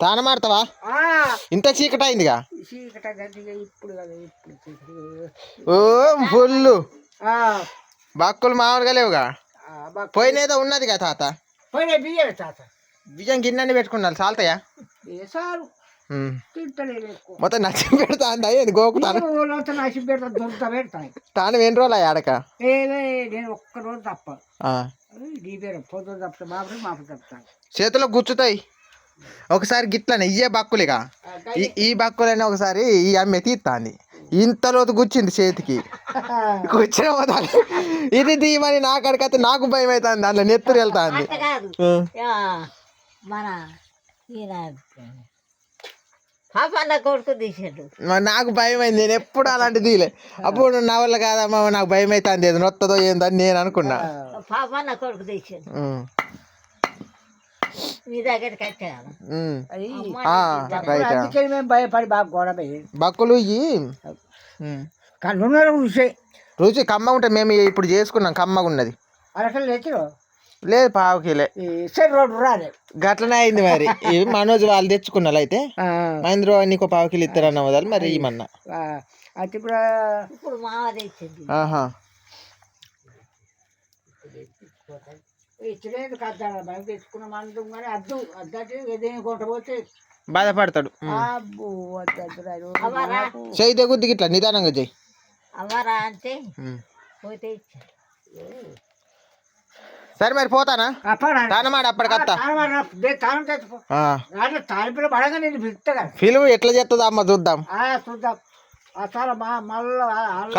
తానం ఆడతావా? ఇంత చీకటి అయిందిగా. ఓ ఫుల్లు బక్కులు మామూలుగా లేవుగా. పోయినేదో ఉన్నదిగా తాత. బియ్యం గిన్నెని పెట్టుకున్నారు చాలుతాయా? మొత్తం నచ్చి పెడతా అందా గోకుతాను. తాను ఎన్ని రోజులు ఆడక? నేను ఒక్క రోజు తప్ప చేతిలో గుచ్చుతాయి ఒకసారి గిట్లనే. ఇయ్యే బక్కులుగా ఈ బక్కులనే ఒకసారి ఈ అమ్మె తీస్తాంది. ఇంతలోతు గుచ్చింది చేతికి. కూర్చిన పోతాను ఇది తీయమని నాకు అడిగితే నాకు భయం అవుతుంది. అందులో నెత్తురు వెళ్తాంది. నాకు భయం అయింది. నేను ఎప్పుడు అలాంటి తీయలే. అప్పుడు నా వల్ల కాదమ్మా నాకు భయం అవుతుంది, ఏదో నొత్తదో ఏందని నేను అనుకున్నా. బక్కులు రుచి కమ్మగా ఉంటాయి. మేము ఇప్పుడు చేసుకున్నాం, కమ్మగా ఉన్నది. లేదు పావుకిలే గట్లనే అయింది. మరి ఇవి మనోజ్ వాళ్ళు తెచ్చుకున్నారు. అయితే మహేంద్ర నీకు పావుకిలు ఇస్తారన్న వదాలి మరి ఏమన్నా. బాధపడతాడు. చేయి దగ్గుద్ది ఇట్లా నిదానంగా చేయి. సరే మరి పోతానా? తానమాట అప్పటికత్తా. ఫిల్మ్ ఎట్లా చేస్తుందా అమ్మ చూద్దాం.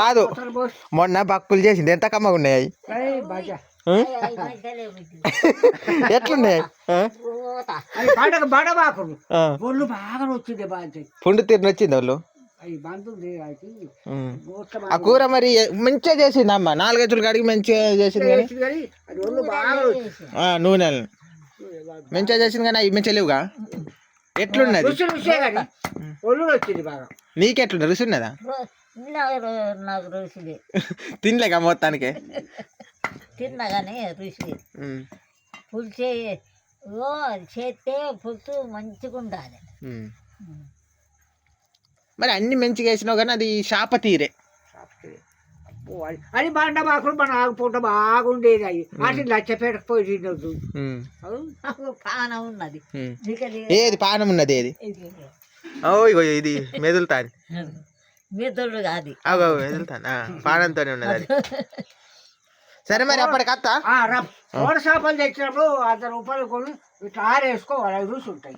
కాదు మొన్న బక్కులు చేసింది ఎంత కమ్మగా ఉన్నాయి. ఎట్లున్నాయి? పుండు తీరు నచ్చింది వాళ్ళు. ఆ కూర మరి మంచిగా చేసింది అమ్మ. 4 రోజులు కడిగి మంచిగా చేసింది. కానీ నూనె మంచిగా చేసింది కానీ అవి మంచిగా లేవుగా. ఎట్లున్నది? నీకెట్లుంది? రుచి ఉన్నదా? తినలేక మొత్తానికి తిన్నా కానీ రుచి పులిసే చేస్తే పులుసు మంచిగా ఉండాలి. మరి అన్ని మంచిగా వేసినావు కానీ అది శాప తీరే. అది బండ బాకులు మన ఆకుపూట బాగుండేది. అవి అటు లచ్చపేటకు పోయి తినొద్దు. పానం ఉన్నది. ఏది పానం ఉన్నది? ఏది? ఇది మెదులుతాది. మెదులు కాదు, మెదులుతాను. పానంతోనే ఉన్నది అది. సరే మరి అప్పటికత్తా. చేపలు తెచ్చినప్పుడు 100 రూపాయలు కొని ఇట్లా ఆరేసుకోవాలి. అవి రుచి ఉంటాయి.